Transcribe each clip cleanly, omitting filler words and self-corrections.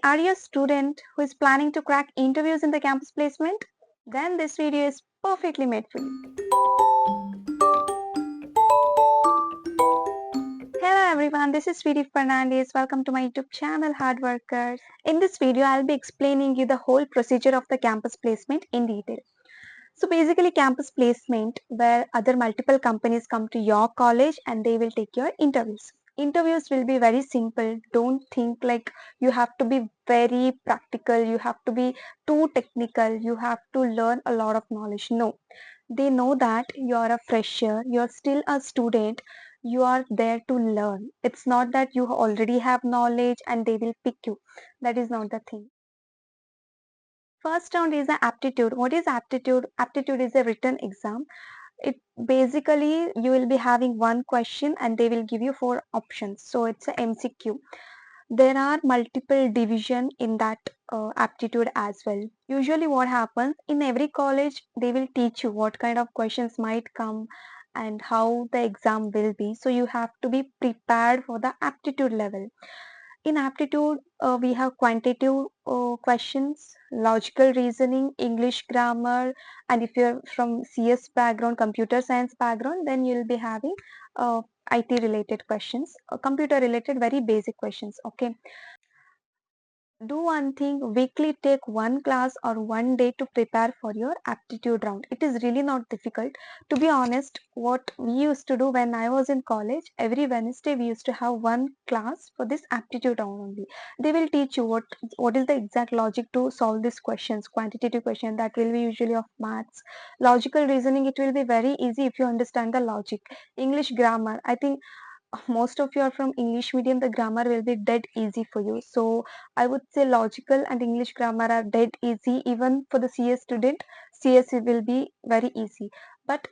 are you a student who is planning to crack interviews in the campus placement? Then this video is perfectly made for you. Hello everyone, this is Sweetie Fernandez. Welcome to my YouTube channel Hard Workers. In this video, I'll be explaining you the whole procedure of the campus placement in detail. So basically campus placement where other multiple companies come to your college and they will take your interviews. Interviews will be very simple. Don't think like you have to be very practical, you have to be too technical, you have to learn a lot of knowledge. No, they know that you're a fresher, you're still a student, you are there to learn. It's not that you already have knowledge and they will pick you. That is not the thing. First round is the aptitude. What is aptitude? Aptitude is a written exam. It basically you will be having one question and they will give you four options. So it's a MCQ. There are multiple division in that aptitude as well. Usually what happens in every college, they will teach you what kind of questions might come and how the exam will be. So you have to be prepared for the aptitude level. In aptitude, we have quantitative questions, logical reasoning, English grammar, and if you're from CS background, computer science background, then you'll be having IT related questions, computer related, very basic questions. Okay. Do one thing, weekly take one class or one day to prepare for your aptitude round. It is really not difficult. To be honest, what we used to do when I was in college, every Wednesday we used to have one class for this aptitude round only. They will teach you what is the exact logic to solve these questions, quantitative question that will be usually of maths. Logical reasoning, it will be very easy if you understand the logic. English grammar, I think most of you are from English medium, the grammar will be dead easy for you. So I would say logical and English grammar are dead easy. Even for the CS student, CS will be very easy. But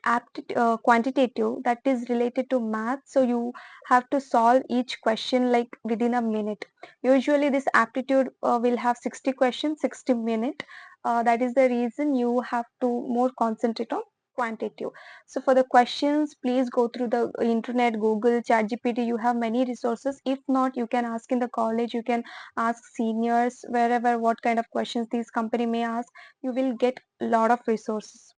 quantitative, that is related to math. So you have to solve each question like within a minute. Usually this aptitude will have 60 questions, 60 minutes. That is the reason you have to more concentrate on quantitative. So for the questions, please go through the internet, Google, ChatGPT. You have many resources. If not, you can ask in the college. You can ask seniors wherever what kind of questions these company may ask. You will get a lot of resources.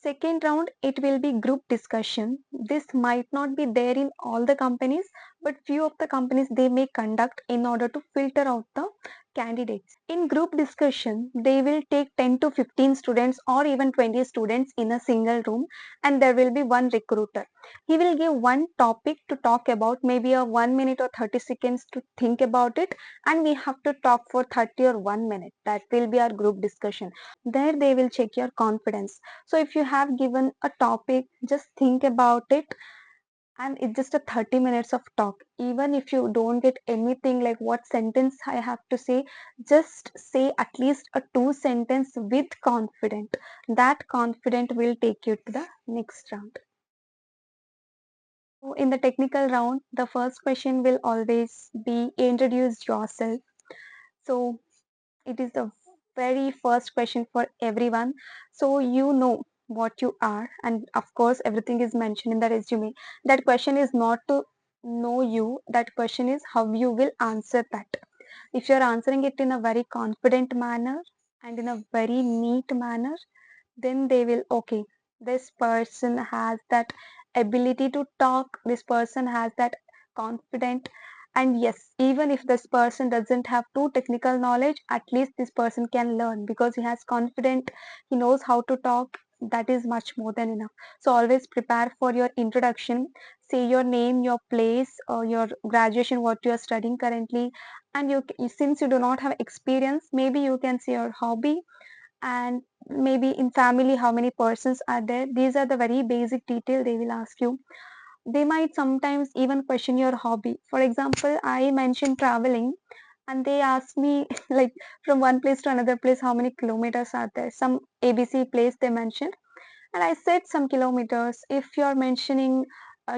Second round, it will be group discussion. This might not be there in all the companies, but few of the companies they may conduct in order to filter out the candidates. In group discussion, they will take 10 to 15 students or even 20 students in a single room and there will be one recruiter. He will give one topic to talk about, maybe a 1 minute or 30 seconds to think about it, and we have to talk for 30 or 1 minute. That will be our group discussion. There they will check your confidence. So if you have given a topic, just think about it and it's just a 30 minutes of talk. Even if you don't get anything like what sentence I have to say, just say at least a two sentence with confident. That confident will take you to the next round. So in the technical round, the first question will always be introduce yourself. So it is the very first question for everyone. So you know what you are, and of course, everything is mentioned in the resume. That question is not to know you, that question is how you will answer that. If you're answering it in a very confident manner and in a very neat manner, then they will, okay, this person has that ability to talk, this person has that confident. And yes, even if this person doesn't have too technical knowledge, at least this person can learn because he has confident, he knows how to talk. That is much more than enough. So always prepare for your introduction. Say your name, your place, or your graduation, what you are studying currently, and since you do not have experience, maybe you can say your hobby, and maybe in family how many persons are there. These are the very basic detail they will ask you. They might sometimes even question your hobby. For example, I mentioned traveling and they ask me like from one place to another place how many kilometers are there, some ABC place they mentioned, and I said some kilometers. If you're mentioning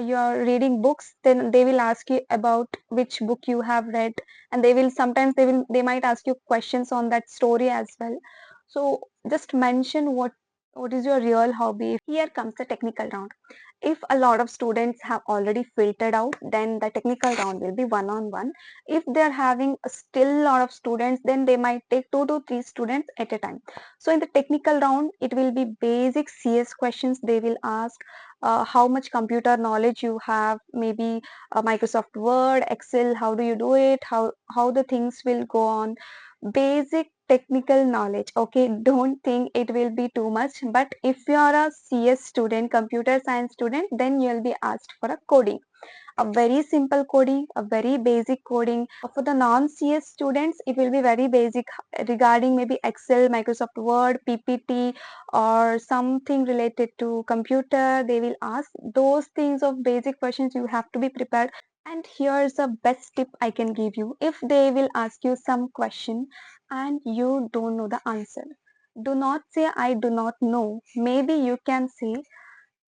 you're reading books, then they will ask you about which book you have read, and they might ask you questions on that story as well. So just mention what is your real hobby. Here comes the technical round. If a lot of students have already filtered out, then the technical round will be one-on-one. If they're having a still lot of students, then they might take 2 to 3 students at a time. So in the technical round, it will be basic CS questions they will ask. How much computer knowledge you have, maybe Microsoft Word, Excel, how do you do it, how the things will go on, basic technical knowledge. Okay, don't think it will be too much, but if you are a CS student, computer science student, then you'll be asked for a coding, a very simple coding, a very basic coding. For the non-CS students, it will be very basic regarding maybe Excel, Microsoft Word, PPT, or something related to computer. They will ask those things of basic questions. You have to be prepared. And here's the best tip I can give you. If they will ask you some question and you don't know the answer, do not say I do not know. Maybe you can say,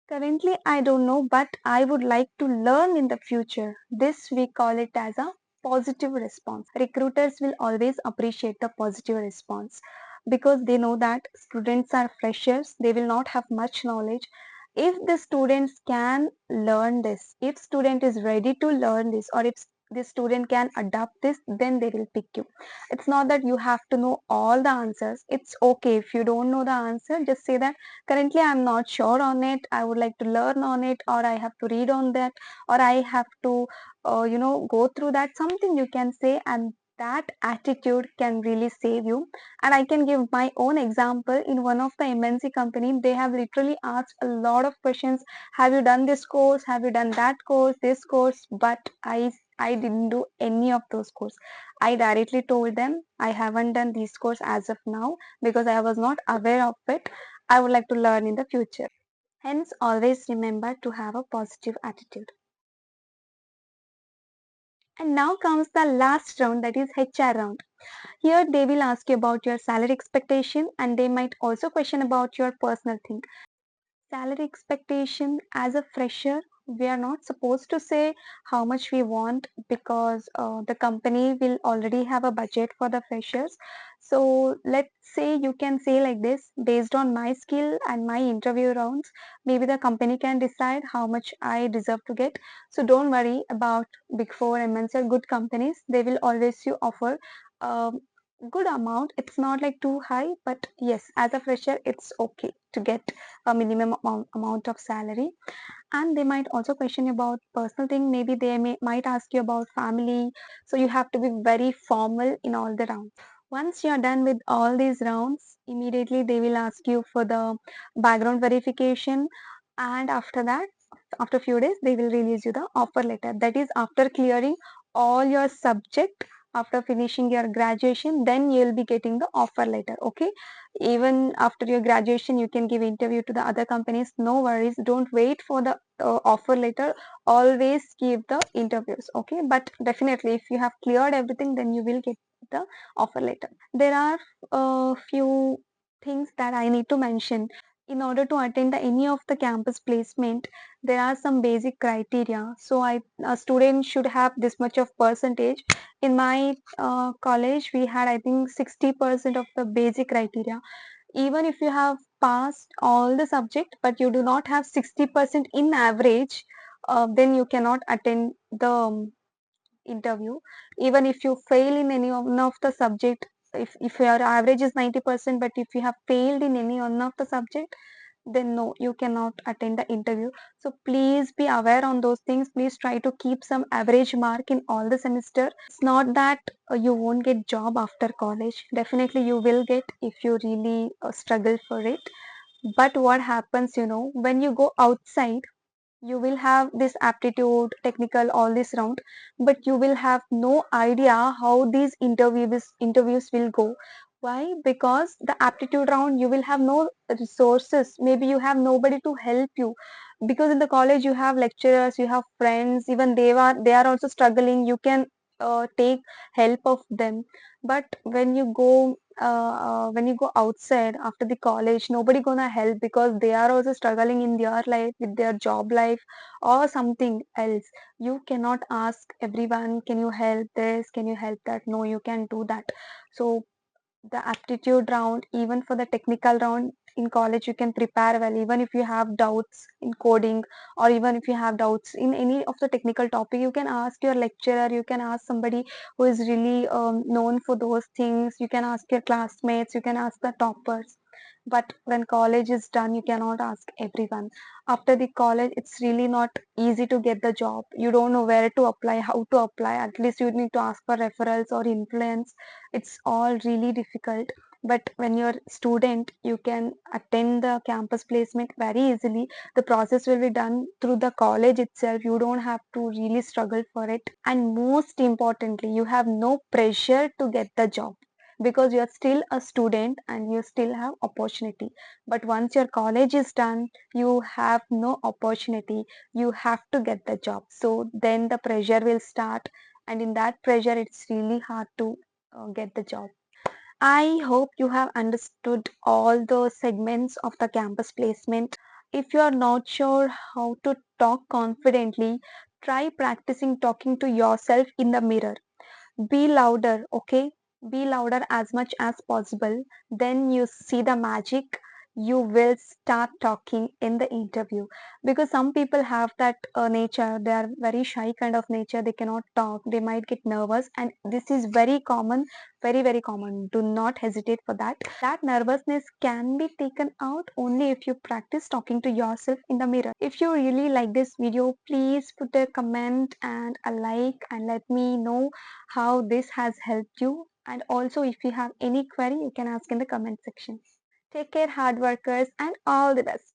currently, I don't know, but I would like to learn in the future. This we call it as a positive response. Recruiters will always appreciate the positive response because they know that students are freshers, they will not have much knowledge. If the students can learn this, if student is ready to learn this, or if the student can adapt this, then they will pick you. It's not that you have to know all the answers. It's okay if you don't know the answer, just say that currently I'm not sure on it, I would like to learn on it, or I have to read on that, or I have to go through that. Something you can say, and that attitude can really save you. And I can give my own example. In one of the MNC company, they have literally asked a lot of questions. Have you done this course, have you done that course, this course? But I didn't do any of those courses. I directly told them I haven't done this course as of now because I was not aware of it. I would like to learn in the future. Hence, always remember to have a positive attitude. And now comes the last round, that is HR round. Here they will ask you about your salary expectation, and they might also question about your personal thing. Salary expectation as a fresher, we are not supposed to say how much we want because the company will already have a budget for the freshers. So let's say you can say like this: based on my skill and my interview rounds, maybe the company can decide how much I deserve to get. So don't worry about Big Four MNC or good companies. They will always you offer um, good amount. It's not like too high, but yes, as a fresher it's okay to get a minimum amount of salary. And they might also question you about personal thing. Maybe might ask you about family. So you have to be very formal in all the rounds. Once you are done with all these rounds, immediately they will ask you for the background verification. And after that, after a few days, they will release you the offer letter. That is after clearing all your subject, after finishing your graduation, then you will be getting the offer letter. Okay, even after your graduation you can give interview to the other companies, no worries, don't wait for the offer letter, always give the interviews. Okay, but definitely if you have cleared everything, then you will get the offer letter. There are a few things that I need to mention. In order to attend any of the campus placement, there are some basic criteria. So a student should have this much of percentage. In my college we had, I think, 60% of the basic criteria. Even if you have passed all the subject but you do not have 60% in average, then you cannot attend the interview. Even if you fail in any one of the subject, if your average is 90%, but if you have failed in any one of the subject, then no, you cannot attend the interview. So please be aware on those things. Please try to keep some average mark in all the semester. It's not that you won't get job after college. Definitely you will get if you really struggle for it. But what happens, when you go outside, you will have this aptitude, technical, all this round, but you will have no idea how these interviews will go. Why? Because the aptitude round, you will have no resources. Maybe you have nobody to help you, because in the college you have lecturers, you have friends, even they are also struggling. You can take help of them. But when you go outside after the college, nobody gonna help because they are also struggling in their life with their job life or something else. You cannot ask everyone, can you help this, can you help that? No, you can do that. So the aptitude round, even for the technical round, in college you can prepare well, even if you have doubts in coding, or even if you have doubts in any of the technical topic, you can ask your lecturer, you can ask somebody who is really known for those things, you can ask your classmates, you can ask the toppers. But when college is done, you cannot ask everyone. After the college, it's really not easy to get the job. You don't know where to apply, how to apply. At least you need to ask for referrals or influence. It's all really difficult. But when you're student, you can attend the campus placement very easily. The process will be done through the college itself. You don't have to really struggle for it. And most importantly, you have no pressure to get the job, because you're still a student and you still have opportunity. But once your college is done, you have no opportunity. You have to get the job. So then the pressure will start, and in that pressure, it's really hard to get the job. I hope you have understood all the segments of the campus placement. If you are not sure how to talk confidently, try practicing talking to yourself in the mirror. Be louder, okay? Be louder as much as possible. Then you see the magic. You will start talking in the interview, because some people have that nature. They are very shy kind of nature. They cannot talk. They might get nervous, and this is very common, very, very common. Do not hesitate for that. That nervousness can be taken out only if you practice talking to yourself in the mirror. If you really like this video, please put a comment and a like and let me know how this has helped you. And also, if you have any query, you can ask in the comment section. Take care, hard workers, and all the best.